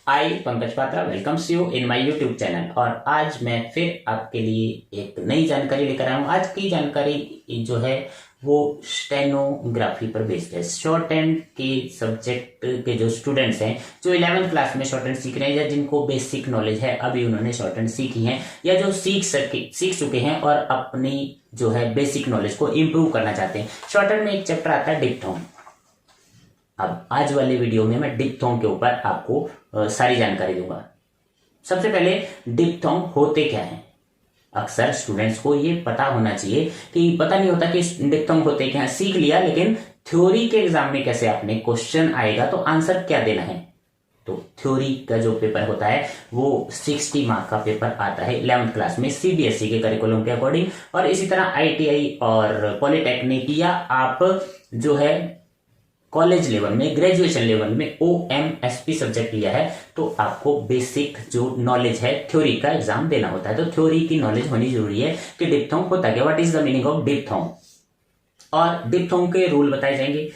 I Pankaj Patra welcomes you in my YouTube channel. और आज मैं फिर आपके लिए एक नई जानकारी लेकर आया हूँ। आज की जानकारी जो है वो स्टेनोग्राफी पर बेस्ड है। शॉर्ट हैंड के सब्जेक्ट के जो स्टूडेंट्स हैं, जो 11th क्लास में शॉर्ट हैंड सीख रहे हैं या जिनको बेसिक नॉलेज है, अभी उन्होंने शॉर्ट हैंड सीखी है या जो सीख चुके हैं और अपनी जो है बेसिक नॉलेज को इम्प्रूव करना चाहते हैं। शॉर्ट हैंड में एक चैप्टर आता है डिप्थोंग। अब आज वाले वीडियो में मैं डिप्थोंग के ऊपर आपको सारी जानकारी दूंगा। सबसे पहले डिप्थोंग होते क्या हैं। अक्सर स्टूडेंट्स को ये पता होना चाहिए कि पता नहीं होता कि डिप्थोंग होते क्या हैं। सीख लिया, लेकिन थ्योरी के एग्जाम में कैसे आपने क्वेश्चन आएगा तो आंसर क्या देना है। तो थ्योरी का जो पेपर होता है वो 60 मार्क का पेपर आता है 11th क्लास में सीबीएसई के करिकुलम के अकॉर्डिंग। और इसी तरह आईटीआई और पॉलिटेक्निक या आप जो है कॉलेज लेवल में, ग्रेजुएशन लेवल में ओएमएसपी सब्जेक्ट लिया है तो आपको बेसिक जो नॉलेज है थ्योरी का एग्जाम देना होता है। तो थ्योरी की नॉलेज होनी जरूरी है कि डिप्थोंग होता क्या, what is the meaning of diphthong. और डिप्थोंग के रूल बताए जाएंगे।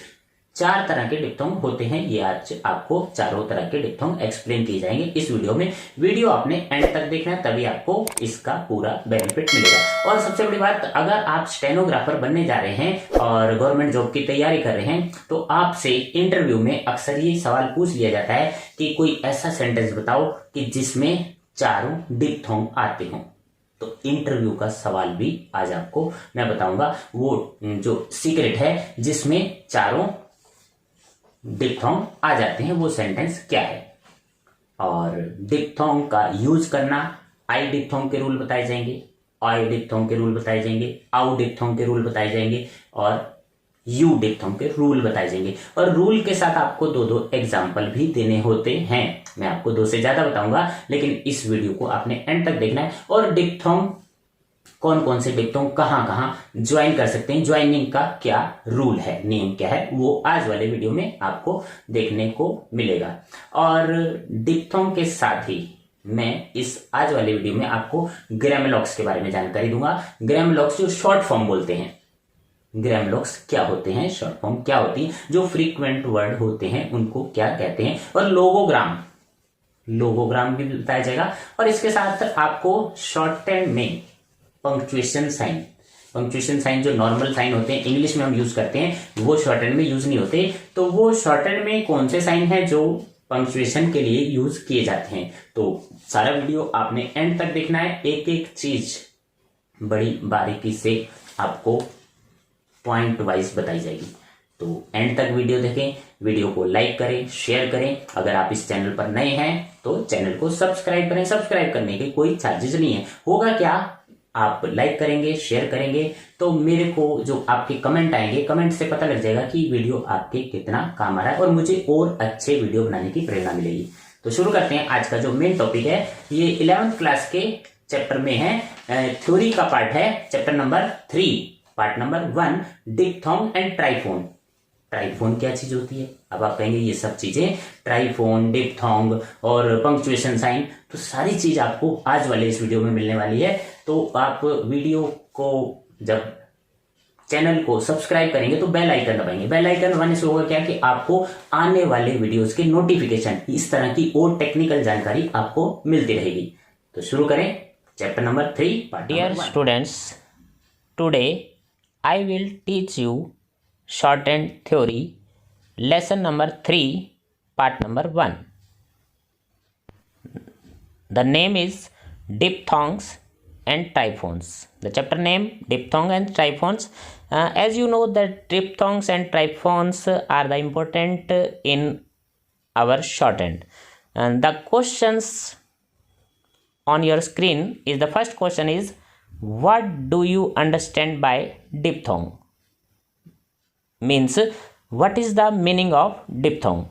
4 तरह के डिप्थोंग होते हैं। ये आज आपको चारों तरह के डिप्थोंग एक्सप्लेन किए जाएंगे इस वीडियो में। वीडियो आपने एंड तक देखना है, तभी आपको इसका पूरा बेनिफिट मिलेगा। और सबसे बड़ी बात, अगर आप स्टेनोग्राफर बनने जा रहे हैं और गवर्नमेंट जॉब की तैयारी कर रहे हैं तो आपसे इंटरव्यू में अक्सर ये सवाल पूछ लिया जाता है कि कोई ऐसा सेंटेंस बताओ कि जिसमें चारों डिप्थोंग आते हों। तो इंटरव्यू का सवाल भी आज आपको मैं बताऊंगा, वो जो सीक्रेट है जिसमें चारों डिप्थोंग आ जाते हैं, वो सेंटेंस क्या है। और डिप्थोंग का यूज करना, आई डिप्थोंग के रूल बताए जाएंगे, आई डिप्थोंग के रूल बताए जाएंगे, आउ डिप्थोंग के रूल बताए जाएंगे और यू डिप्थोंग के रूल बताए जाएंगे। और रूल के साथ आपको 2-2 एग्जाम्पल भी देने होते हैं। मैं आपको 2 से ज्यादा बताऊंगा, लेकिन इस वीडियो को आपने एंड तक देखना है। और डिप्थोंग कौन कौन से डिप्थोंग कहां कहां ज्वाइन कर सकते हैं, ज्वाइनिंग का क्या रूल है, नियम क्या है, वो आज वाले वीडियो में आपको देखने को मिलेगा। और डिप्थोंग के साथ ही मैं इस आज वाले वीडियो में आपको ग्रामेलॉक्स के बारे में जानकारी दूंगा। ग्रामेलॉक्स जो शॉर्ट फॉर्म बोलते हैं, ग्रामेलॉक्स क्या होते हैं, शॉर्ट फॉर्म क्या होती है, जो फ्रीक्वेंट वर्ड होते हैं उनको क्या कहते हैं। और लोगोग्राम भी बताया जाएगा। और इसके साथ आपको शॉर्ट हैंड में पंक्चुएशन साइन जो नॉर्मल साइन होते हैं इंग्लिश में हम यूज करते हैं, वो शॉर्ट हैंड में यूज नहीं होते। तो वो शॉर्ट हैंड में कौन से साइन है जो पंक्चुएशन के लिए यूज किए जाते हैं। तो सारा वीडियो आपने एंड तक देखना है। एक एक चीज बड़ी बारीकी से आपको पॉइंट वाइज बताई जाएगी। तो एंड तक वीडियो देखें, वीडियो को लाइक करें, शेयर करें। अगर आप इस चैनल पर नए हैं तो चैनल को सब्सक्राइब करें। सब्सक्राइब करने के कोई चार्जेस नहीं है। होगा क्या, आप लाइक करेंगे, शेयर करेंगे तो मेरे को जो आपके कमेंट आएंगे, कमेंट से पता लग जाएगा कि वीडियो आपके कितना काम आ रहा है और मुझे और अच्छे वीडियो बनाने की प्रेरणा मिलेगी। तो शुरू करते हैं। आज का जो मेन टॉपिक है ये 11th क्लास के चैप्टर में है, थ्योरी का पार्ट है, chapter number 3, part number 1, diphthong and triphone. Triphone क्या चीज होती है, अब आप कहेंगे ये सब चीजें, ट्राइफोन, डिप्थोंग और पंक्चुएशन साइन, तो सारी चीज आपको आज वाले इस वीडियो में मिलने वाली है। तो आप वीडियो को जब चैनल को सब्सक्राइब करेंगे तो बेल आइकन दबाएंगे। बेल आइकन दबाने से होगा क्या कि आपको आने वाले वीडियोस के नोटिफिकेशन, इस तरह की और टेक्निकल जानकारी आपको मिलती रहेगी। तो शुरू करें chapter number 3, part number 1। Dear students, today I will teach you shorthand theory, lesson number 3, part number 1. The name is diphthongs and triphones. The chapter name diphthong and triphones. As you know that diphthongs and triphones are the important in our shorthand. And the questions on your screen is, the first question is, what do you understand by diphthong? Means what is the meaning of diphthong.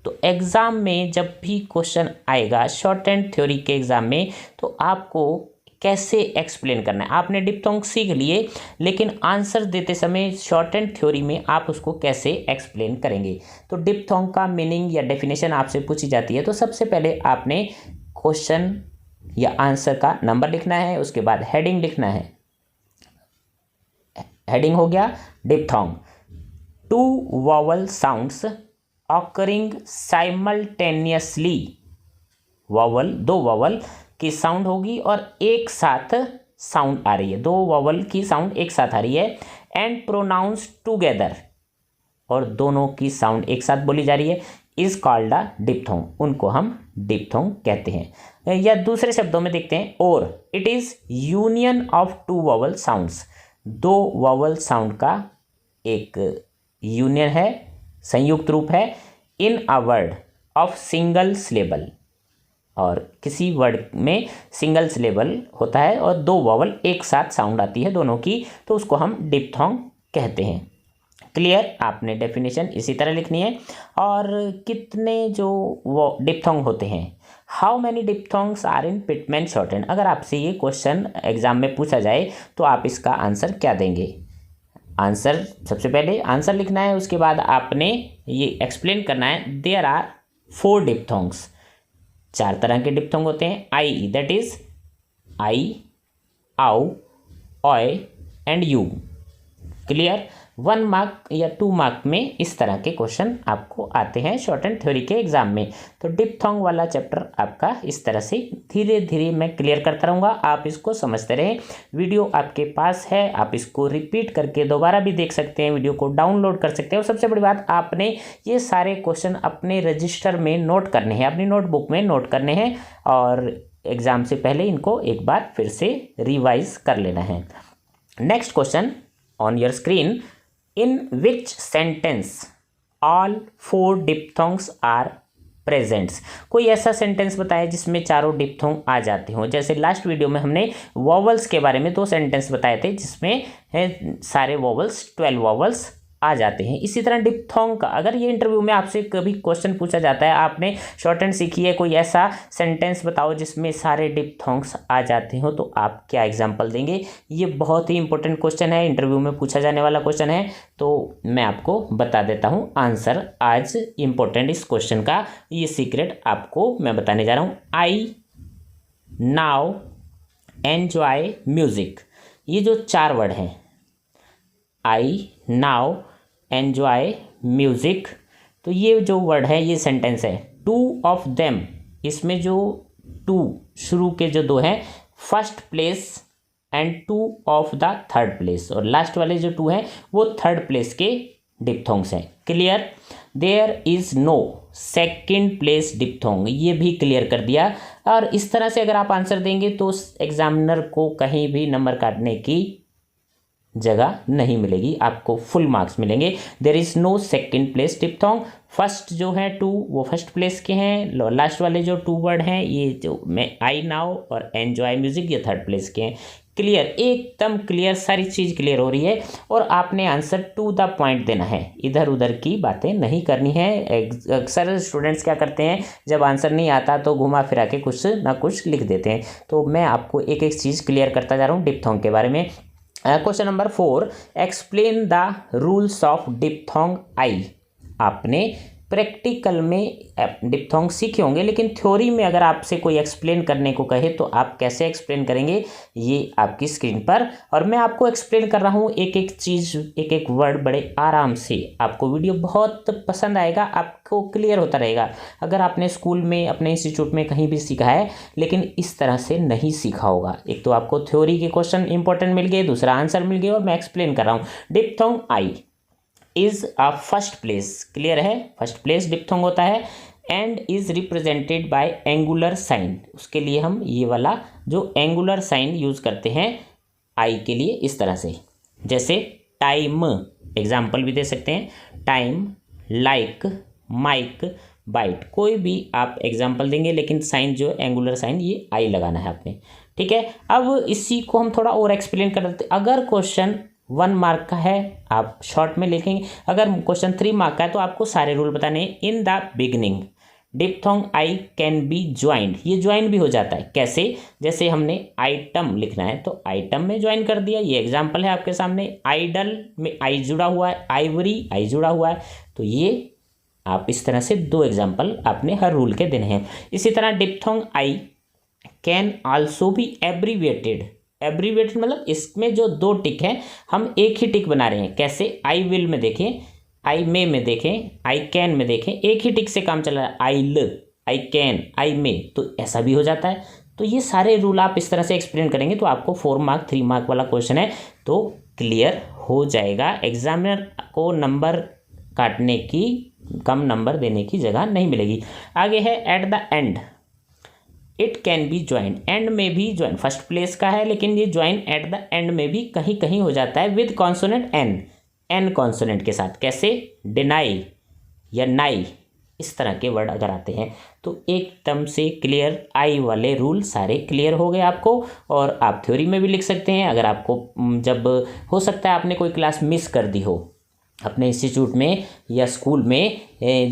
तो exam में जब भी question आएगा short hand theory के exam में, तो आपको कैसे एक्सप्लेन करना है। आपने डिप्थोंग सीख लिए, लेकिन आंसर देते समय शॉर्ट हैंड थ्योरी में आप उसको कैसे एक्सप्लेन करेंगे। तो डिप्थोंग का मीनिंग या डेफिनेशन आपसे पूछी जाती है तो सबसे पहले आपने क्वेश्चन या आंसर का नंबर लिखना है, उसके बाद हेडिंग लिखना है। हेडिंग हो गया diphthong, 2 vowel sounds occurring simultaneously vowel, दो वॉवल की साउंड होगी और एक साथ साउंड आ रही है, दो वॉवल की साउंड एक साथ आ रही है, एंड प्रोनाउंस टुगेदर, और दोनों की साउंड एक साथ बोली जा रही है, इज कॉल्ड अ डिप्थोंग, उनको हम डिप्थोंग कहते हैं। या दूसरे शब्दों में देखते हैं, और it is union of two vowel sounds, दो वॉवल साउंड का एक यूनियन है, संयुक्त रूप है, in a word of single syllable, और किसी वर्ड में सिंगल सिलेबल होता है और दो वॉवल एक साथ साउंड आती है दोनों की, तो उसको हम डिप्थोंग कहते हैं। क्लियर, आपने डेफिनेशन इसी तरह लिखनी है। और कितने जो वो डिप्थोंग होते हैं, how many diphthongs are in Pitman shorthand, अगर आपसे ये क्वेश्चन एग्जाम में पूछा जाए तो आप इसका आंसर क्या देंगे? आंसर, सबसे पहले आंसर लिखना है, उसके बाद आपने ये एक्सप्लेन करना है। देयर आर 4 डिप्थोंग्स, 4 तरह के डिप्थोंग होते हैं। आई, that is I, ow, oi and U. Clear, 1 mark या 2 मार्क में इस तरह के क्वेश्चन आपको आते हैं शॉर्ट थ्योरी के एग्जाम में। तो डिप्थोंग वाला चैप्टर आपका इस तरह से धीरे धीरे मैं क्लियर करता रहूँगा, आप इसको समझते रहें। वीडियो आपके पास है, आप इसको रिपीट करके दोबारा भी देख सकते हैं, वीडियो को डाउनलोड कर सकते हैं। और सबसे बड़ी बात, आपने ये सारे क्वेश्चन अपने रजिस्टर में नोट करने हैं, अपनी नोटबुक में नोट करने हैं, और एग्ज़ाम से पहले इनको एक बार फिर से रिवाइज कर लेना है। Next question on your screen, in which sentence all 4 diphthongs are present। कोई ऐसा सेंटेंस बताए जिसमें चारों डिप्थोंग आ जाते हों। जैसे लास्ट वीडियो में हमने वॉवल्स के बारे में 2 सेंटेंस बताए थे जिसमें सारे वॉवल्स 12 वॉवल्स आ जाते हैं। इसी तरह डिप्थोंग का, अगर ये इंटरव्यू में आपसे कभी क्वेश्चन पूछा जाता है, आपने शॉर्ट हैंड सीखी है, कोई ऐसा सेंटेंस बताओ जिसमें सारे डिप्थोंग्स आ जाते हो, तो आप क्या एग्जांपल देंगे? ये बहुत ही इंपॉर्टेंट क्वेश्चन है, इंटरव्यू में पूछा जाने वाला क्वेश्चन है, तो मैं आपको बता देता हूँ आंसर। आज इंपॉर्टेंट इस क्वेश्चन का ये सीक्रेट आपको मैं बताने जा रहा हूँ। आई नाउ एन्जॉय म्यूजिक, ये जो 4 वर्ड हैं, आई नाउ एन्जॉय म्यूजिक, तो ये जो वर्ड है, ये सेंटेंस है। 2 ऑफ देम, इसमें जो 2 शुरू के जो 2 हैं, first place and 2 of the third place, और लास्ट वाले जो 2 हैं वो थर्ड प्लेस के डिप्थोंग्स हैं। Clear, there is no second place diphthong, ये भी क्लियर कर दिया। और इस तरह से अगर आप आंसर देंगे तो एग्जामिनर को कहीं भी नंबर काटने की जगह नहीं मिलेगी, आपको फुल मार्क्स मिलेंगे। There is no second place diphthong, first जो है 2 वो फर्स्ट प्लेस के हैं, लास्ट वाले जो 2 वर्ड हैं, ये जो मैं आई नाउ और एन्जॉय म्यूजिक, ये थर्ड प्लेस के हैं। क्लियर, एकदम क्लियर, सारी चीज़ क्लियर हो रही है। और आपने आंसर टू द पॉइंट देना है, इधर उधर की बातें नहीं करनी है। अक्सर स्टूडेंट्स क्या करते हैं, जब आंसर नहीं आता तो घुमा फिरा के कुछ ना कुछ लिख देते हैं। तो मैं आपको एक एक चीज़ क्लियर करता जा रहा हूँ डिप्थोंग के बारे में। Question number 4, explain the rules of diphthong I. आपने प्रैक्टिकल में डिप्थोंग सीखे होंगे, लेकिन थ्योरी में अगर आपसे कोई एक्सप्लेन करने को कहे तो आप कैसे एक्सप्लेन करेंगे, ये आपकी स्क्रीन पर। और मैं आपको एक्सप्लेन कर रहा हूँ एक एक चीज़, एक एक वर्ड बड़े आराम से। आपको वीडियो बहुत पसंद आएगा, आपको क्लियर होता रहेगा। अगर आपने स्कूल में, अपने इंस्टीट्यूट में कहीं भी सीखा है, लेकिन इस तरह से नहीं सीखा होगा। एक तो आपको थ्योरी के क्वेश्चन इंपॉर्टेंट मिल गए, दूसरा आंसर मिल गया, और मैं एक्सप्लेन कर रहा हूँ। Diphthong I is a first place, clear है, फर्स्ट प्लेस डिप्थोंग होता है, and is represented by angular sign. उसके लिए हम ये वाला जो एंगुलर साइन यूज करते हैं आई के लिए, इस तरह से, जैसे टाइम, एग्जाम्पल भी दे सकते हैं, टाइम, लाइक, माइक, बाइट, कोई भी आप एग्जाम्पल देंगे, लेकिन साइन जो एंगुलर साइन ये आई लगाना है आपने। ठीक है, अब इसी को हम थोड़ा और एक्सप्लेन कर देते। अगर क्वेश्चन 1 मार्क का है, आप शॉर्ट में लिखेंगे। अगर क्वेश्चन 3 मार्क का है तो आपको सारे रूल बताने हैं। इन the beginning diphthong I can be joined, ये ज्वाइन भी हो जाता है। कैसे, जैसे हमने आइटम लिखना है तो आइटम में ज्वाइन कर दिया, ये एग्जाम्पल है आपके सामने। आइडल में आई जुड़ा हुआ है, आइवरी आई जुड़ा हुआ है, तो ये आप इस तरह से 2 एग्जाम्पल आपने हर रूल के देने हैं। इसी तरह diphthong I can also be abbreviated. Abbreviated मतलब इसमें जो 2 टिक हैं, हम एक ही टिक बना रहे हैं। कैसे, आई विल में देखें, आई मे में देखें, आई कैन में देखें, एक ही टिक से काम चल रहा है। आई कैन, आई मे, तो ऐसा भी हो जाता है। तो ये सारे रूल आप इस तरह से एक्सप्लेन करेंगे तो आपको 4 मार्क 3 मार्क वाला क्वेश्चन है तो क्लियर हो जाएगा। एग्जामिनर को नंबर काटने की, कम नंबर देने की जगह नहीं मिलेगी। आगे है at the end, it can be join, and में भी ज्वाइन, फर्स्ट प्लेस का है लेकिन ये ज्वाइन एट द एंड में भी कहीं कहीं हो जाता है with consonant N, N consonant के साथ। कैसे? डिनाई या नाई, इस तरह के वर्ड अगर आते हैं तो एकदम से क्लियर। आई वाले रूल सारे क्लियर हो गए आपको, और आप थ्योरी में भी लिख सकते हैं। अगर आपको जब हो सकता है आपने कोई क्लास मिस कर दी हो अपने इंस्टीट्यूट में या स्कूल में,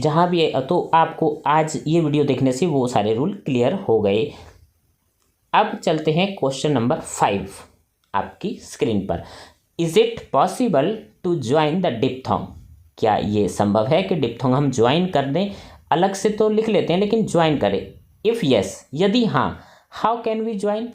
जहाँ भी है, तो आपको आज ये वीडियो देखने से वो सारे रूल क्लियर हो गए। अब चलते हैं क्वेश्चन नंबर 5 आपकी स्क्रीन पर। Is it possible to join the diphthong? क्या ये संभव है कि डिप्थोंग हम ज्वाइन कर दें? अलग से तो लिख लेते हैं लेकिन ज्वाइन करें। इफ़ यस, यदि हाँ, हाउ कैन वी ज्वाइन?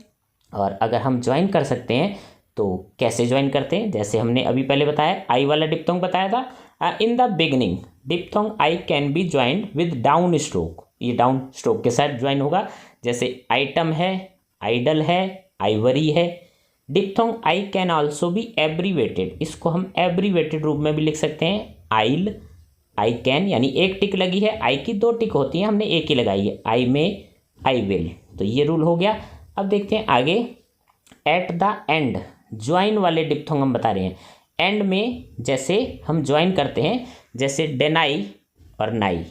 और अगर हम ज्वाइन कर सकते हैं तो कैसे ज्वाइन करते हैं? जैसे हमने अभी पहले बताया, आई वाला डिप्थोंग बताया था। इन the beginning diphthong I can be joined with down stroke, ये डाउन स्ट्रोक के साथ ज्वाइन होगा। जैसे आइटम है, आइडल है, आइवरी है। Diphthong I can also be abbreviated, इसको हम एब्रीवेटेड रूप में भी लिख सकते हैं। आइल, आई कैन, यानी एक टिक लगी है, आई की 2 टिक होती हैं, हमने एक ही लगाई है। आई में, आई विल, तो ये रूल हो गया। अब देखते हैं आगे, एट द एंड, ज्वाइन वाले डिप्थोंग हम बता रहे हैं। एंड में जैसे हम ज्वाइन करते हैं, जैसे डेनाई और नाई।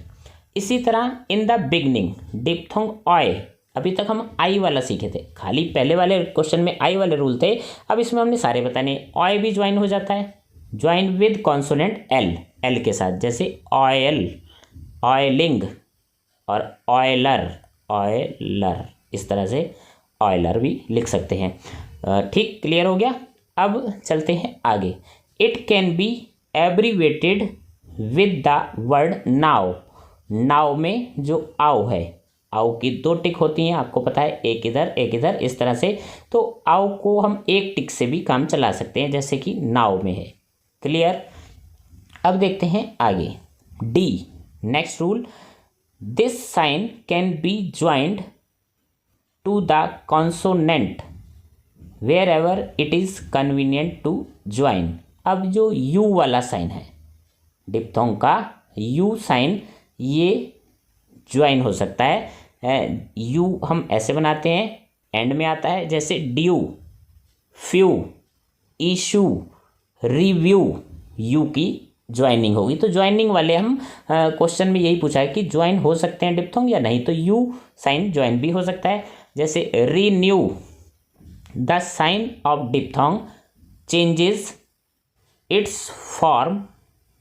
इसी तरह in the beginning diphthong oi, अभी तक हम आई वाला सीखे थे, खाली पहले वाले क्वेश्चन में आई वाले रूल थे, अब इसमें हमने सारे बताने। ऑय भी ज्वाइन हो जाता है, join with consonant L, L के साथ, जैसे ऑयल, ऑयलिंग और ऑयलर, ऑयलर, इस तरह से ऑयलर भी लिख सकते हैं। ठीक, क्लियर हो गया। अब चलते हैं आगे। It can be abbreviated with the word now, now में जो आओ है, आओ की 2 टिक होती हैं, आपको पता है, एक इधर एक इधर, इस तरह से। तो आओ को हम एक टिक से भी काम चला सकते हैं, जैसे कि नाउ में है। क्लियर। अब देखते हैं आगे, D, next rule. This sign can be joined to the consonant wherever it is convenient to join. अब जो यू वाला साइन है डिप्थोंग का, यू साइन, ये ज्वाइन हो सकता है। यू हम ऐसे बनाते हैं, एंड में आता है, जैसे due, few, issue, review, you की ज्वाइनिंग होगी। तो ज्वाइनिंग वाले हम क्वेश्चन में यही पूछा है कि ज्वाइन हो सकते हैं डिप्थोंग या नहीं, तो यू साइन ज्वाइन भी हो सकता है। जैसे renew, the sign of diphthong changes its form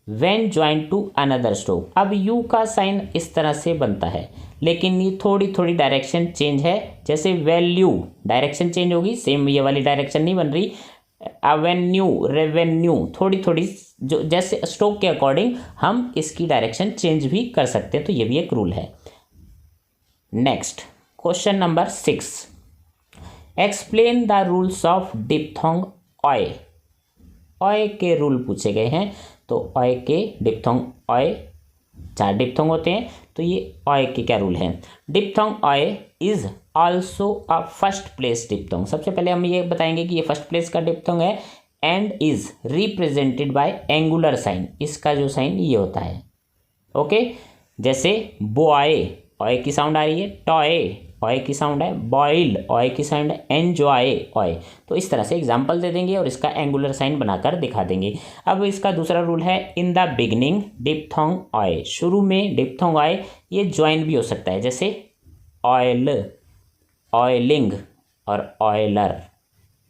when join to another stroke. अब यू का साइन इस तरह से बनता है, लेकिन ये थोड़ी थोड़ी डायरेक्शन चेंज है। जैसे वैल्यू, डायरेक्शन चेंज होगी, सेम ये वाली डायरेक्शन नहीं बन रही। एवेन्यू, रेवेन्यू, थोड़ी थोड़ी, जो जैसे स्ट्रोक के अकॉर्डिंग हम इसकी डायरेक्शन चेंज भी कर सकते हैं, तो ये भी एक रूल है। Next question number 6, explain the rules of diphthong oi. Oi के रूल पूछे गए हैं, तो ऑय के डिप्थोंग ऑय, 4 डिप्थोंग होते हैं, तो ये ऑय के क्या रूल हैं। Diphthong oi is also a first place diphthong. सबसे पहले हम ये बताएंगे कि ये फर्स्ट प्लेस का डिप्थोंग है, and is represented by angular sign, इसका जो साइन ये होता है। ओके, जैसे बॉय, ऑय की साउंड आ रही है, टॉय, ऑय की साउंड है, बॉइल्ड, ऑय की साउंड है, एंजॉय, ऑय। तो इस तरह से एग्जाम्पल दे देंगे और इसका एंगुलर साइन बनाकर दिखा देंगे। अब इसका दूसरा रूल है, in the beginning diphthong oi, शुरू में डिप्थोंग ऑय ये ज्वाइन भी हो सकता है, जैसे ऑयल, ऑयलिंग और ऑयलर।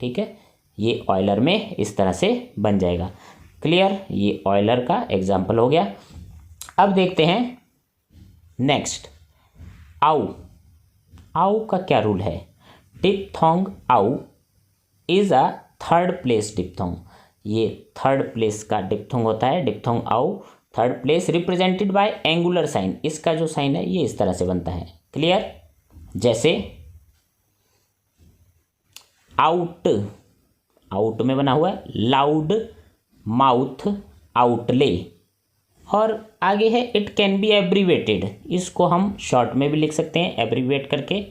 ठीक है, ये ऑयलर में इस तरह से बन जाएगा। क्लियर, ये ऑयलर का एग्जाम्पल हो गया। अब देखते हैं नेक्स्ट, आउ। आउ का क्या रूल है। Diphthong ow is a third place diphthong, ये थर्ड प्लेस का डिप्थोंग होता है। Diphthong ow third place, represented by angular sign, इसका जो साइन है ये इस तरह से बनता है। क्लियर, जैसे आउट, आउट में बना हुआ है, लाउड, माउथ, आउटले, और आगे है इट कैन बी एब्रीवेटेड, इसको हम शॉर्ट में भी लिख सकते हैं एब्रीवेट करके,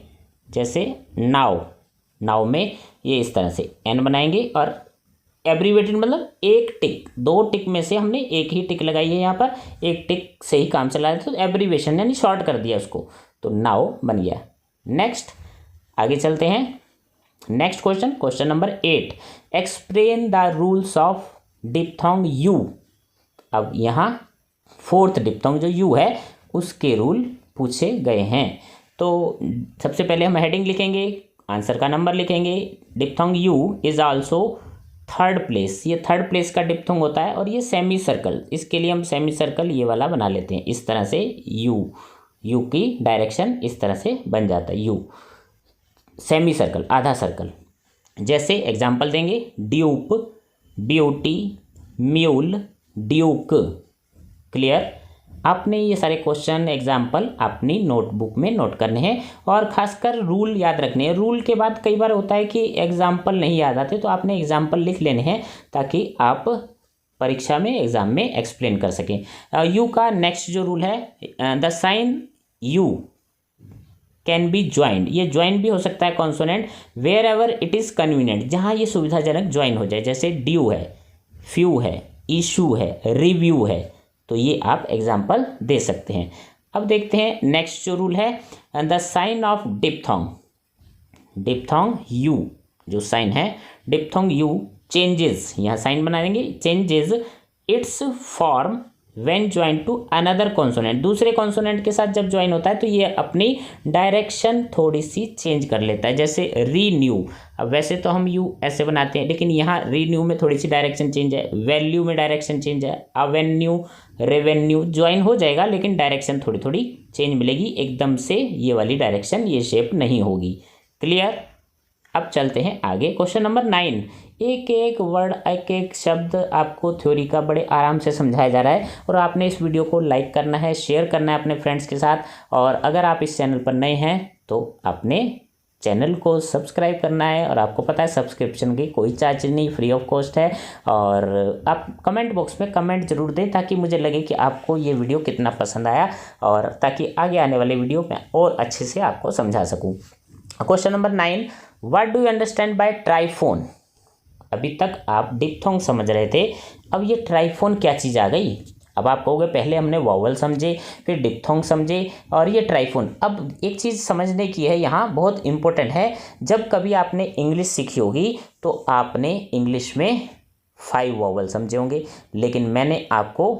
जैसे नाउ, नाउ में ये इस तरह से एन बनाएंगे और एब्रीवेटेड मतलब एक टिक, दो टिक में से हमने एक ही टिक लगाई है यहाँ पर, एक टिक से ही काम चला है, तो एब्रीवेशन यानी शॉर्ट कर दिया उसको, तो नाउ बन गया। नेक्स्ट आगे चलते हैं, next question, question number 8, explain the rules of diphthong you. अब यहाँ फोर्थ डिप्थोंग जो यू है उसके रूल पूछे गए हैं। तो सबसे पहले हम हेडिंग लिखेंगे, आंसर का नंबर लिखेंगे। Diphthong you is also third place, ये थर्ड प्लेस का डिप्थोंग होता है और ये सेमी सर्कल, इसके लिए हम सेमी सर्कल ये वाला बना लेते हैं, इस तरह से यू की डायरेक्शन इस तरह से बन जाता है, यू सेमी सर्कल, आधा सर्कल। जैसे एग्जाम्पल देंगे, dupe, beauty, mule, Duke. Clear? आपने ये सारे क्वेश्चन एग्जाम्पल अपनी नोटबुक में नोट करने हैं और खासकर रूल याद रखने हैं। रूल के बाद कई बार होता है कि एग्जाम्पल नहीं याद आते, तो आपने एग्जाम्पल लिख लेने हैं ताकि आप परीक्षा में एग्जाम में एक्सप्लेन कर सकें। यू का नेक्स्ट जो रूल है, the sign U can be joined, ये ज्वाइन भी हो सकता है consonant wherever it is convenient, जहाँ ये सुविधाजनक ज्वाइन हो जाए, जैसे ड्यू है, फ्यू है, इशू है, रिव्यू है, तो ये आप एग्जाम्पल दे सकते हैं। अब देखते हैं नेक्स्ट जो रूल है, the sign of diphthong, diphthong U जो साइन है, डिप्थोंग यू चेंजेस, यहाँ साइन बना देंगे, changes its form when join to another consonant, दूसरे कॉन्सोनेंट के साथ जब ज्वाइन होता है तो ये अपनी डायरेक्शन थोड़ी सी चेंज कर लेता है, जैसे रीन्यू। अब वैसे तो हम यू ऐसे बनाते हैं, लेकिन यहाँ रीन्यू में थोड़ी सी डायरेक्शन चेंज है, वैल्यू में डायरेक्शन चेंज है, अवेन्यू, रेवेन्यू ज्वाइन हो जाएगा लेकिन डायरेक्शन थोड़ी थोड़ी चेंज मिलेगी, एकदम से ये वाली डायरेक्शन, ये शेप नहीं होगी। क्लियर? अब चलते हैं आगे, क्वेश्चन नंबर 9, एक एक वर्ड, एक एक शब्द आपको थ्योरी का बड़े आराम से समझाया जा रहा है और आपने इस वीडियो को लाइक करना है, शेयर करना है अपने फ्रेंड्स के साथ, और अगर आप इस चैनल पर नए हैं तो अपने चैनल को सब्सक्राइब करना है। और आपको पता है सब्सक्रिप्शन की कोई चार्ज नहीं, फ्री ऑफ कॉस्ट है। और आप कमेंट बॉक्स में कमेंट जरूर दें ताकि मुझे लगे कि आपको ये वीडियो कितना पसंद आया, और ताकि आगे आने वाले वीडियो में और अच्छे से आपको समझा सकूँ। Question number 9, what do you understand by triphone. अभी तक आप डिप्थोंग समझ रहे थे, अब ये ट्राइफोन क्या चीज़ आ गई। अब आप कहोगे पहले हमने वॉवल समझे, फिर डिप्थोंग समझे, और ये ट्राइफोन। अब एक चीज़ समझने की है यहाँ, बहुत इंपॉर्टेंट है। जब कभी आपने इंग्लिश सीखी होगी तो आपने इंग्लिश में 5 वॉवल समझे होंगे, लेकिन मैंने आपको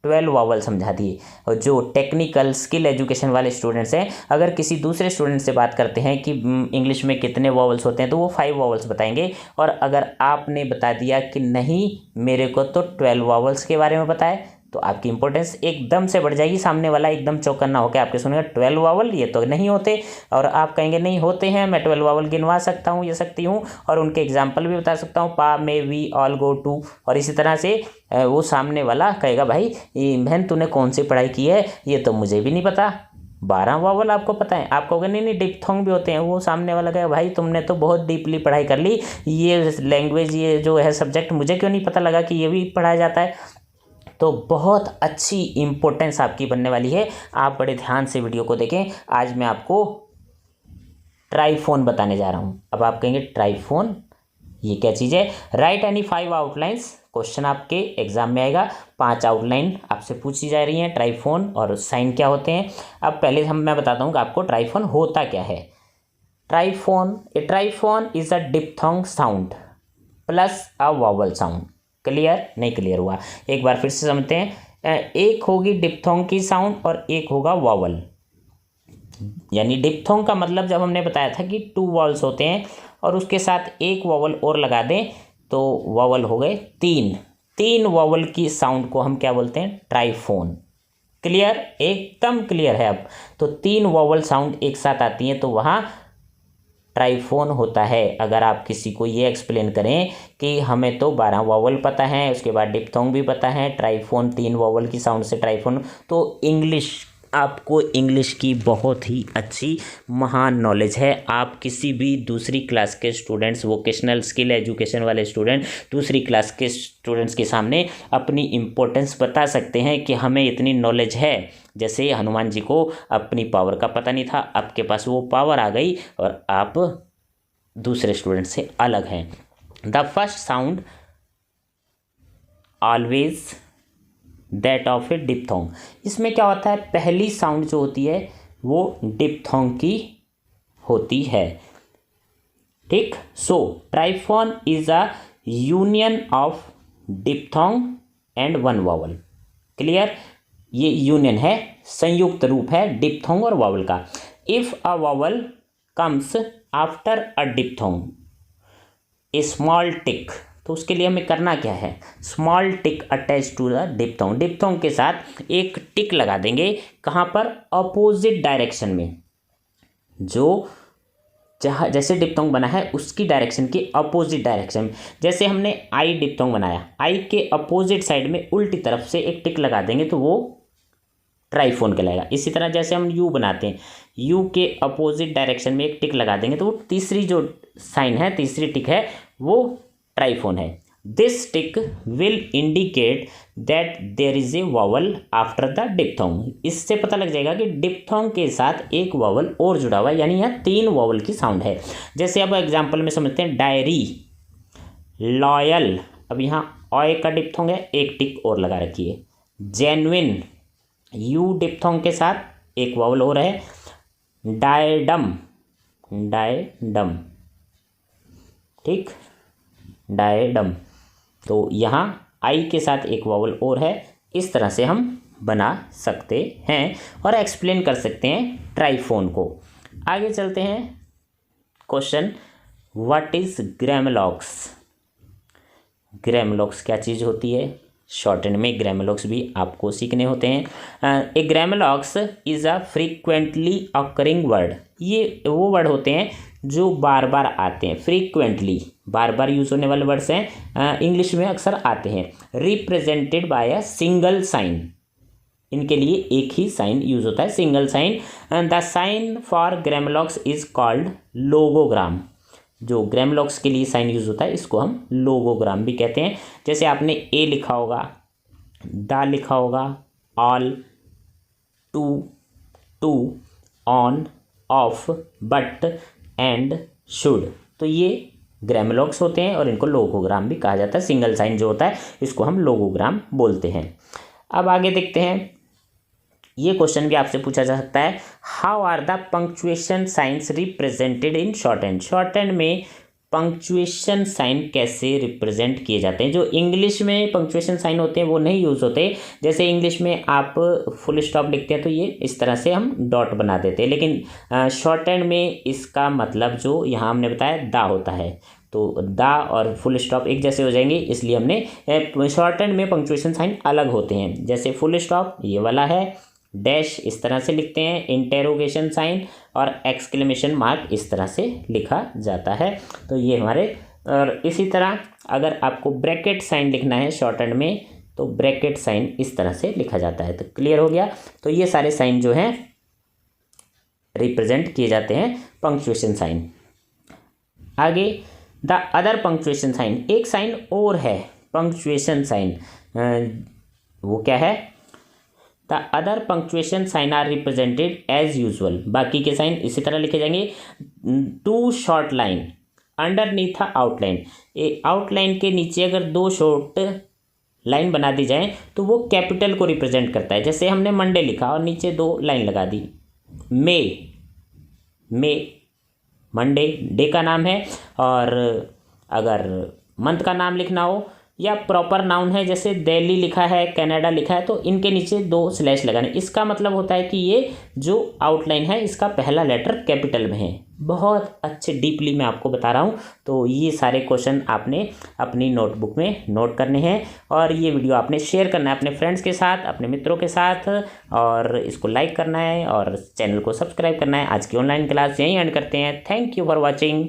12 वॉवल समझा दिए। और जो टेक्निकल स्किल एजुकेशन वाले स्टूडेंट्स हैं, अगर किसी दूसरे स्टूडेंट से बात करते हैं कि इंग्लिश में कितने वॉवल्स होते हैं तो वो 5 वॉवल्स बताएंगे, और अगर आपने बता दिया कि नहीं मेरे को तो 12 वॉवल्स के बारे में पता है, तो आपकी इंपॉर्टेंस एकदम से बढ़ जाएगी। सामने वाला एकदम चौकन्ना होकर आपके सुनेगा 12 वॉवल ये तो नहीं होते, और आप कहेंगे नहीं होते हैं, मैं 12 वॉवल गिनवा सकता हूँ, ये सकती हूँ, और उनके एग्जाम्पल भी बता सकता हूँ, पा, मे, वी, ऑल, गो, टू। और इसी तरह से वो सामने वाला कहेगा भाई बहन तूने कौन सी पढ़ाई की है, ये तो मुझे भी नहीं पता, 12 वॉवल आपको पता है। आप कहोगे नहीं डिप्थोंग भी होते हैं, वो सामने वाला कहेगा भाई तुमने तो बहुत डीपली पढ़ाई कर ली, ये लैंग्वेज, ये जो है सब्जेक्ट मुझे क्यों नहीं पता लगा कि ये भी पढ़ाया जाता है। तो बहुत अच्छी इंपॉर्टेंस आपकी बनने वाली है, आप बड़े ध्यान से वीडियो को देखें। आज मैं आपको ट्राइफोन बताने जा रहा हूँ। अब आप कहेंगे ट्राइफोन ये क्या चीज़ है। राइट एनी 5 आउटलाइंस, क्वेश्चन आपके एग्जाम में आएगा, 5 आउटलाइन आपसे पूछी जा रही हैं, ट्राइफोन और साइन क्या होते हैं। अब पहले मैं बताता हूँ कि आपको ट्राइफोन होता क्या है। Triphone is a diphthong sound plus a vowel sound. Clear? नहीं क्लियर हुआ, एक बार फिर से समझते हैं। एक होगी डिप्थोंग की साउंड और एक होगा वॉवल। यानी डिप्थोंग का मतलब जब हमने बताया था कि 2 वॉवल्स होते हैं और उसके साथ एक वॉवल और लगा दें तो वॉवल हो गए 3 वॉवल की साउंड को हम क्या बोलते हैं? ट्राइफोन। क्लियर? एकदम क्लियर है। अब तो 3 वॉवल साउंड एक साथ आती हैं तो वहाँ ट्राइफोन होता है। अगर आप किसी को ये एक्सप्लेन करें कि हमें तो 12 वॉवल पता है, उसके बाद डिप्थोंग भी पता है, ट्राइफोन 3 वॉवल की साउंड से ट्राइफोन, तो इंग्लिश आपको इंग्लिश की बहुत ही अच्छी महान नॉलेज है। आप किसी भी दूसरी क्लास के स्टूडेंट्स, वोकेशनल स्किल एजुकेशन वाले स्टूडेंट दूसरी क्लास के स्टूडेंट्स के सामने अपनी इम्पोर्टेंस बता सकते हैं कि हमें इतनी नॉलेज है। जैसे हनुमान जी को अपनी पावर का पता नहीं था, आपके पास वो पावर आ गई और आप दूसरे स्टूडेंट से अलग हैं। The first sound always that of A diphthong. इसमें क्या होता है, पहली साउंड जो होती है वो डिप्थोंग की होती है। ठीक, so triphthong is a union of diphthong and one vowel. Clear, ये यूनियन है, संयुक्त रूप है डिप्थोंग और वावल का। If a vowel comes after a diphthong a small tick, तो उसके लिए हमें करना क्या है, small tick attach to the diphthong. Diphthong के साथ एक टिक लगा देंगे, कहाँ पर, अपोजिट डायरेक्शन में। जो जहाँ जैसे डिप्थोंग बना है उसकी डायरेक्शन की अपोजिट डायरेक्शन में। जैसे हमने आई डिप्थोंग बनाया, आई के अपोजिट साइड में उल्टी तरफ से एक टिक लगा देंगे तो वो ट्राइफोन कहलाएगा। इसी तरह जैसे हम यू बनाते हैं, यू के अपोजिट डायरेक्शन में एक टिक लगा देंगे तो वो तीसरी जो साइन है, तीसरी टिक है, वो ट्राइफोन है। This tick will indicate that there is a vowel after the diphthong. इससे पता लग जाएगा कि डिप्थोंग के साथ एक वावल और जुड़ा हुआ है, यानी यहाँ 3 वावल की साउंड है। जैसे अब एग्जाम्पल में समझते हैं, डायरी, लॉयल, अब यहाँ ऑय का डिप्थोंग है, एक टिक और लगा रखिए। जेन्युइन, यू डिप्थोंग के साथ एक वावल और है। डायडम, डायडम, ठीक, डायडम, तो यहाँ आई के साथ एक वावल और है। इस तरह से हम बना सकते हैं और एक्सप्लेन कर सकते हैं ट्राइफोन को। आगे चलते हैं, क्वेश्चन, व्हाट इज ग्रेमलॉक्स। ग्रेमलॉक्स क्या चीज़ होती है, शॉर्ट हैंड में ग्रेमलॉक्स भी आपको सीखने होते हैं। A grammalogues is a frequently occurring word. ये वो वर्ड होते हैं जो बार बार आते हैं, फ्रीक्वेंटली बार बार यूज होने वाले वर्ड्स हैं, इंग्लिश में अक्सर आते हैं। Represented by a single sign, इनके लिए एक ही साइन यूज होता है, single sign. The sign for grammalogues is called logogram. जो ग्रेमलॉक्स के लिए साइन यूज होता है इसको हम लोगोग्राम भी कहते हैं। जैसे आपने ए लिखा होगा, द लिखा होगा, all, two, too, on, of, but, and, should, तो ये ग्रेमलॉक्स होते हैं और इनको लोगोग्राम भी कहा जाता है। सिंगल साइन जो होता है इसको हम लोगोग्राम बोलते हैं। अब आगे देखते हैं, ये क्वेश्चन भी आपसे पूछा जा सकता है, how are the punctuation signs represented in shorthand. Shorthand में पंक्चुएशन साइन कैसे रिप्रेजेंट किए जाते हैं। जो इंग्लिश में पंक्चुएशन साइन होते हैं वो नहीं यूज़ होते। जैसे इंग्लिश में आप फुल स्टॉप लिखते हैं तो ये इस तरह से हम डॉट बना देते हैं, लेकिन शॉर्ट हैंड में इसका मतलब जो यहाँ हमने बताया दा होता है, तो दा और फुल स्टॉप एक जैसे हो जाएंगे, इसलिए हमने शॉर्ट हैंड में पंक्चुएशन साइन अलग होते हैं। जैसे फुल स्टॉप ये वाला है, डैश इस तरह से लिखते हैं, इंटेरोगेशन साइन और एक्सक्लेमेशन मार्क इस तरह से लिखा जाता है। तो ये हमारे, और इसी तरह अगर आपको ब्रैकेट साइन लिखना है शॉर्ट हैंड में तो ब्रैकेट साइन इस तरह से लिखा जाता है। तो क्लियर हो गया। तो ये सारे साइन जो हैं रिप्रेजेंट किए जाते हैं पंक्चुएशन साइन। आगे द अदर पंक्चुएशन साइन, एक साइन और है पंक्चुएशन साइन, वो क्या है, the other punctuation sign are represented as usual. बाकी के साइन इसी तरह लिखे जाएंगे। Two short line underneath outline, outline के नीचे अगर 2 शॉर्ट लाइन बना दी जाए तो वो कैपिटल को रिप्रेजेंट करता है। जैसे हमने मंडे लिखा और नीचे 2 लाइन लगा दी, मे, मंडे डे का नाम है, और अगर मंथ का नाम लिखना हो या प्रॉपर नाउन है, जैसे दिल्ली लिखा है, कनाडा लिखा है, तो इनके नीचे 2 स्लैश लगाने। इसका मतलब होता है कि ये जो आउटलाइन है इसका पहला लेटर कैपिटल में है। बहुत अच्छे डीपली मैं आपको बता रहा हूँ। तो ये सारे क्वेश्चन आपने अपनी नोटबुक में नोट करने हैं और ये वीडियो आपने शेयर करना है अपने फ्रेंड्स के साथ, अपने मित्रों के साथ, और इसको लाइक करना है और चैनल को सब्सक्राइब करना है। आज की ऑनलाइन क्लास यहीं एंड करते हैं। Thank you for watching.